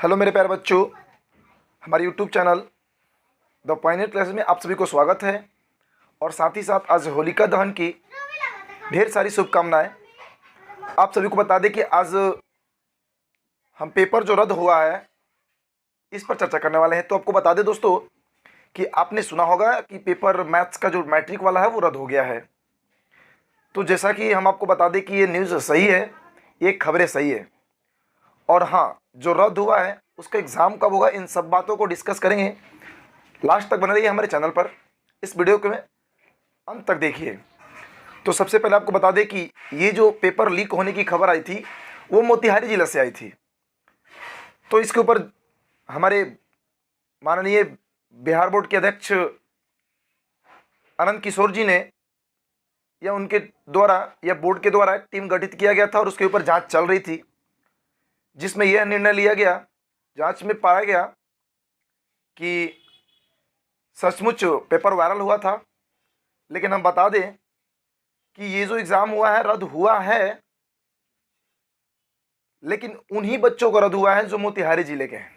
Hello मेरे प्यारे बच्चों, हमारे YouTube channel the Pioneer classes में आप सभी को स्वागत है। और साथ ही साथ आज होलिका दहन की ढेर सारी शुभकामनाएं। आप सभी को बता दें कि आज हम पेपर जो रद्द हुआ है इस पर चर्चा करने वाले हैं। तो आपको बता दें दोस्तों कि आपने सुना होगा कि पेपर मैथ्स का जो मैट्रिक वाला है वो रद्द हो गया है। तो जैसा कि हम आपको बता दें कि ये न्यूज़ सही है, ये खबरें सही है। और हाँ, जो रद्द हुआ है उसका एग्ज़ाम कब होगा, इन सब बातों को डिस्कस करेंगे। लास्ट तक बने रहिए हमारे चैनल पर, इस वीडियो को में अंत तक देखिए। तो सबसे पहले आपको बता दें कि ये जो पेपर लीक होने की खबर आई थी वो मोतिहारी जिला से आई थी। तो इसके ऊपर हमारे माननीय बिहार बोर्ड के अध्यक्ष आनंद किशोर जी ने या उनके द्वारा या बोर्ड के द्वारा एक टीम गठित किया गया था और उसके ऊपर जांच चल रही थी, जिसमें यह निर्णय लिया गया, जांच में पाया गया कि सचमुच पेपर वायरल हुआ था। लेकिन हम बता दें कि ये जो एग्ज़ाम हुआ है रद्द हुआ है, लेकिन उन्हीं बच्चों को रद्द हुआ है जो मोतिहारी ज़िले के हैं।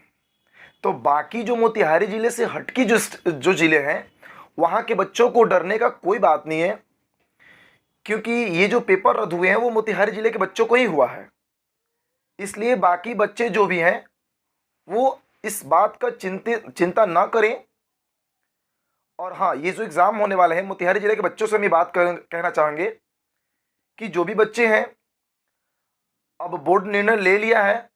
तो बाकी जो मोतिहारी ज़िले से हटकी जो ज़िले हैं वहाँ के बच्चों को डरने का कोई बात नहीं है, क्योंकि ये जो पेपर रद्द हुए हैं वो मोतिहारी ज़िले के बच्चों को ही हुआ है। इसलिए बाकी बच्चे जो भी हैं वो इस बात का चिंता ना करें। और हाँ, ये जो एग्ज़ाम होने वाले हैं मोतिहारी ज़िले के बच्चों से हम ये बात कहना चाहेंगे कि जो भी बच्चे हैं, अब बोर्ड निर्णय ले लिया है।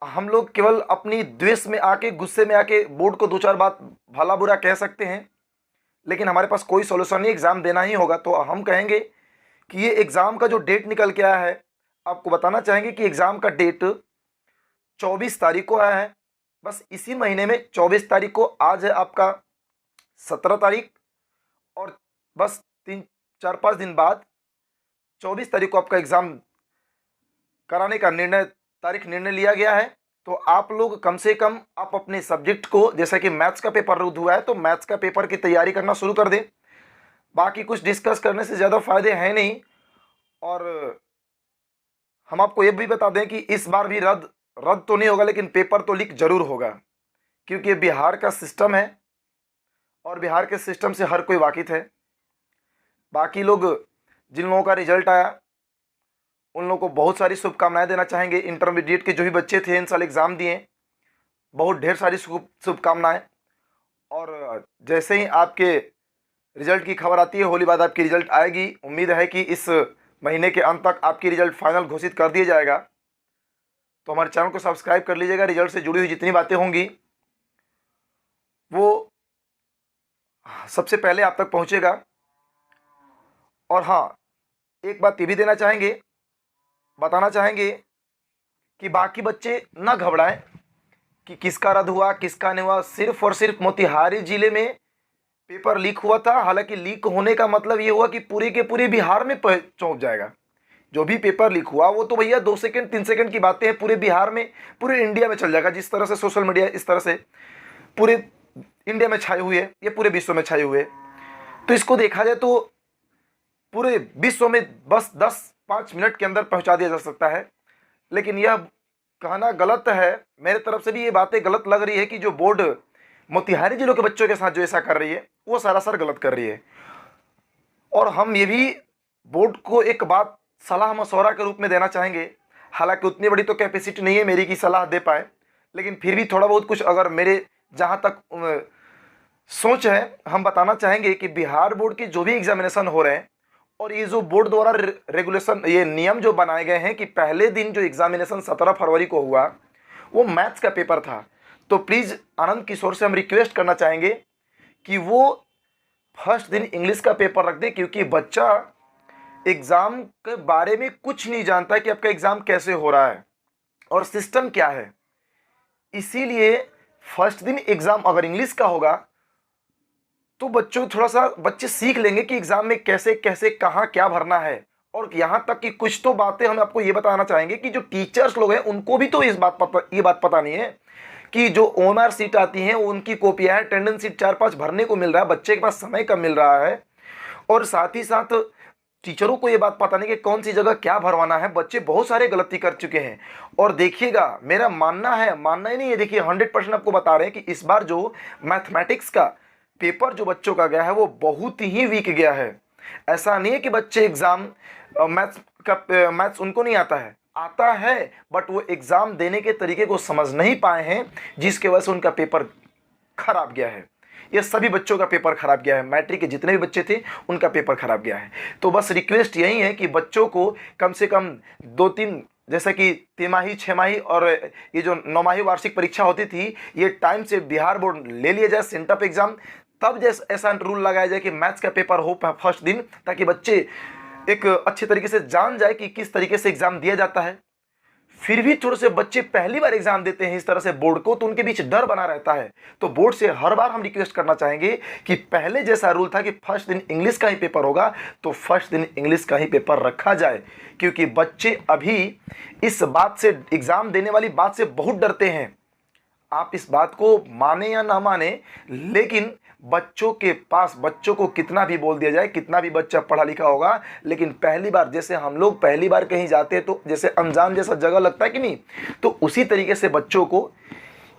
हम लोग केवल अपनी द्वेष में आके, गुस्से में आके बोर्ड को दो चार बात भला बुरा कह सकते हैं, लेकिन हमारे पास कोई सॉल्यूशन नहीं, एग्ज़ाम देना ही होगा। तो हम कहेंगे कि ये एग्ज़ाम का जो डेट निकल के आया है, आपको बताना चाहेंगे कि एग्ज़ाम का डेट 24 तारीख को आया है। बस इसी महीने में 24 तारीख को, आज है आपका 17 तारीख, और बस 3-4-5 दिन बाद 24 तारीख को आपका एग्ज़ाम कराने का निर्णय लिया गया है। तो आप लोग कम से कम आप अपने सब्जेक्ट को, जैसा कि मैथ्स का पेपर रद्द हुआ है तो मैथ्स का पेपर की तैयारी करना शुरू कर दें। बाकी कुछ डिस्कस करने से ज़्यादा फायदे हैं नहीं। और हम आपको ये भी बता दें कि इस बार भी रद्द तो नहीं होगा, लेकिन पेपर तो लीक जरूर होगा, क्योंकि बिहार का सिस्टम है और बिहार के सिस्टम से हर कोई वाकिफ है। बाकी लोग, जिन लोगों का रिजल्ट आया उन लोगों को बहुत सारी शुभकामनाएं देना चाहेंगे। इंटरमीडिएट के जो भी बच्चे थे इन साल एग्ज़ाम दिए, बहुत ढेर सारी शुभकामनाएं। और जैसे ही आपके रिजल्ट की खबर आती है, होली बाद आपकी रिजल्ट आएगी। उम्मीद है कि इस महीने के अंत तक आपकी रिजल्ट फाइनल घोषित कर दिया जाएगा। तो हमारे चैनल को सब्सक्राइब कर लीजिएगा। रिजल्ट से जुड़ी हुई जितनी बातें होंगी वो सबसे पहले आप तक पहुंचेगा। और हाँ, एक बात ये भी बताना चाहेंगे कि बाकी बच्चे ना घबराएं कि किसका रद्द हुआ किसका नहीं हुआ। सिर्फ और सिर्फ मोतिहारी ज़िले में पेपर लीक हुआ था। हालांकि लीक होने का मतलब ये हुआ कि पूरे के पूरे बिहार में पहुंच जाएगा। जो भी पेपर लीक हुआ वो तो भैया 2 सेकंड 3 सेकंड की बातें हैं, पूरे बिहार में, पूरे इंडिया में चल जाएगा। जिस तरह से सोशल मीडिया इस तरह से पूरे इंडिया में छाए हुए है, ये पूरे विश्व में छाए हुए है। तो इसको देखा जाए तो पूरे विश्व में बस 10-5 मिनट के अंदर पहुंचा दिया जा सकता है। लेकिन यह कहना गलत है, मेरे तरफ से भी ये बातें गलत लग रही है कि जो बोर्ड मोतिहारी जिलों के बच्चों के साथ जो ऐसा कर रही है वो सरासर गलत कर रही है। और हम ये भी बोर्ड को एक बात सलाह मशवरा के रूप में देना चाहेंगे। हालांकि उतनी बड़ी तो कैपेसिटी नहीं है मेरी कि सलाह दे पाए, लेकिन फिर भी थोड़ा बहुत कुछ अगर मेरे जहाँ तक सोच है, हम बताना चाहेंगे कि बिहार बोर्ड के जो भी एग्जामिनेशन हो रहे हैं और ये जो बोर्ड द्वारा रेगुलेशन, ये नियम जो बनाए गए हैं कि पहले दिन जो एग्जामिनेशन 17 फरवरी को हुआ वो मैथ्स का पेपर था। तो प्लीज़ आनंद किशोर से हम रिक्वेस्ट करना चाहेंगे कि वो फर्स्ट दिन इंग्लिश का पेपर रख दे, क्योंकि बच्चा एग्ज़ाम के बारे में कुछ नहीं जानता है कि आपका एग्ज़ाम कैसे हो रहा है और सिस्टम क्या है। इसीलिए फर्स्ट दिन एग्ज़ाम अगर इंग्लिश का होगा तो बच्चे सीख लेंगे कि एग्ज़ाम में कैसे कैसे कहाँ क्या भरना है। और यहाँ तक कि कुछ तो बातें हम आपको ये बताना चाहेंगे कि जो टीचर्स लोग हैं उनको भी तो ये बात पता नहीं है कि जो ओएमआर सीट आती हैं उनकी कॉपियाँ है, अटेंडेंस सीट 4-5 भरने को मिल रहा है, बच्चे के पास समय कम मिल रहा है। और साथ ही साथ टीचरों को ये बात पता नहीं कि कौन सी जगह क्या भरवाना है। बच्चे बहुत सारे गलती कर चुके हैं। और देखिएगा, मेरा मानना ही नहीं है, देखिए 100% आपको बता रहे हैं कि इस बार जो मैथमेटिक्स का पेपर जो बच्चों का गया है वो बहुत ही वीक गया है। ऐसा नहीं है कि बच्चे एग्जाम मैथ्स उनको नहीं आता है, बट वो एग्जाम देने के तरीके को समझ नहीं पाए हैं, जिसके वजह से उनका पेपर खराब गया है। ये सभी बच्चों का पेपर खराब गया है, मैट्रिक के जितने भी बच्चे थे उनका पेपर खराब गया है। तो बस रिक्वेस्ट यही है कि बच्चों को कम से कम 2-3, जैसे कि तिमाही, छमाही और ये जो 9माही वार्षिक परीक्षा होती थी, ये टाइम से बिहार बोर्ड ले लिया जाए सेंटअप एग्जाम। तब जैसे ऐसा रूल लगाया जाए कि मैथ्स का पेपर हो फर्स्ट दिन, ताकि बच्चे एक अच्छे तरीके से जान जाए कि किस तरीके से एग्जाम दिया जाता है। फिर भी थोड़े से बच्चे पहली बार एग्जाम देते हैं इस तरह से बोर्ड को, तो उनके बीच डर बना रहता है। तो बोर्ड से हर बार हम रिक्वेस्ट करना चाहेंगे कि पहले जैसा रूल था कि फर्स्ट दिन इंग्लिश का ही पेपर होगा, तो फर्स्ट दिन इंग्लिश का ही पेपर रखा जाए, क्योंकि बच्चे अभी इस बात से, एग्जाम देने वाली बात से बहुत डरते हैं। आप इस बात को माने या ना माने, लेकिन बच्चों के पास, बच्चों को कितना भी बोल दिया जाए, कितना भी बच्चा पढ़ा लिखा होगा, लेकिन पहली बार, जैसे हम लोग पहली बार कहीं जाते हैं तो जैसे अनजान जैसा जगह लगता है कि नहीं, तो उसी तरीके से बच्चों को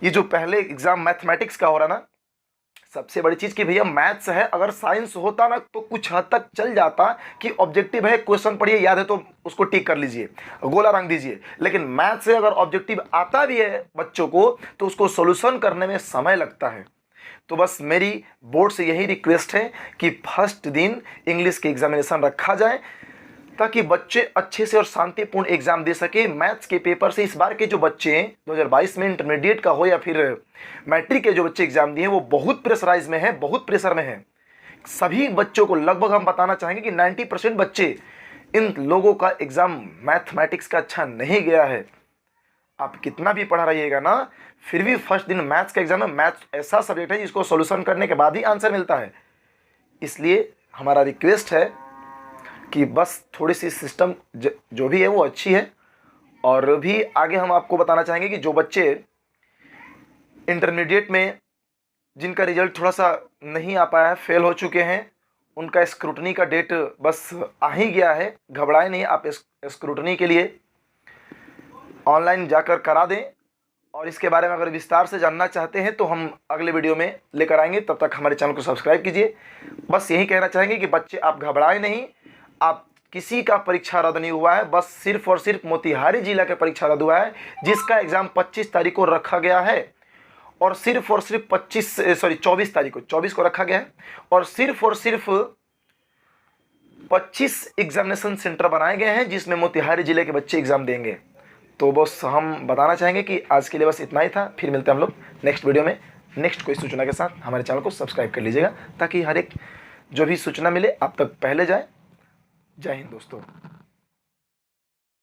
ये जो पहले एग्जाम मैथमेटिक्स का हो रहा ना, सबसे बड़ी चीज़ कि भैया मैथ्स है, अगर साइंस होता ना तो कुछ हद तक चल जाता कि ऑब्जेक्टिव है, क्वेश्चन पढ़िए, याद है तो उसको टिक कर लीजिए, गोला रंग दीजिए। लेकिन मैथ्स से अगर ऑब्जेक्टिव आता भी है बच्चों को, तो उसको सोल्यूशन करने में समय लगता है। तो बस मेरी बोर्ड से यही रिक्वेस्ट है कि फर्स्ट दिन इंग्लिश के एग्जामिनेशन रखा जाए, ताकि बच्चे अच्छे से और शांतिपूर्ण एग्जाम दे सके। मैथ्स के पेपर से इस बार के जो बच्चे हैं 2022 में, इंटरमीडिएट का हो या फिर मैट्रिक के जो बच्चे एग्जाम दिए हैं, वो बहुत प्रेशराइज में है, बहुत प्रेशर में है। सभी बच्चों को लगभग हम बताना चाहेंगे कि 90% बच्चे, इन लोगों का एग्जाम मैथमेटिक्स का अच्छा नहीं गया है। आप कितना भी पढ़ा रहिएगा ना, फिर भी फर्स्ट दिन मैथ्स का एग्जाम है। मैथ्स ऐसा सब्जेक्ट है जिसको सॉल्यूशन करने के बाद ही आंसर मिलता है। इसलिए हमारा रिक्वेस्ट है कि बस थोड़ी सी सिस्टम जो भी है वो अच्छी है। और भी आगे हम आपको बताना चाहेंगे कि जो बच्चे इंटरमीडिएट में, जिनका रिजल्ट थोड़ा सा नहीं आ पाया है, फेल हो चुके हैं, उनका स्क्रूटनी का डेट बस आ ही गया है। घबराए नहीं, आप स्क्रूटनी के लिए ऑनलाइन जाकर करा दें। और इसके बारे में अगर विस्तार से जानना चाहते हैं तो हम अगले वीडियो में लेकर आएंगे। तब तक हमारे चैनल को सब्सक्राइब कीजिए। बस यही कहना चाहेंगे कि बच्चे आप घबराए नहीं, आप किसी का परीक्षा रद्द नहीं हुआ है, बस सिर्फ और सिर्फ मोतिहारी जिला का परीक्षा रद्द हुआ है, जिसका एग्ज़ाम 25 तारीख को रखा गया है। और सिर्फ 24 तारीख को, 24 को रखा गया है। और सिर्फ 25 एग्जामिनेशन सेंटर बनाए गए हैं, जिसमें मोतिहारी जिले के बच्चे एग्ज़ाम देंगे। तो बस हम बताना चाहेंगे कि आज के लिए बस इतना ही था। फिर मिलते हैं हम लोग नेक्स्ट वीडियो में नेक्स्ट कोई सूचना के साथ। हमारे चैनल को सब्सक्राइब कर लीजिएगा, ताकि हर एक जो भी सूचना मिले आप तक पहले जाए। जय हिंद दोस्तों।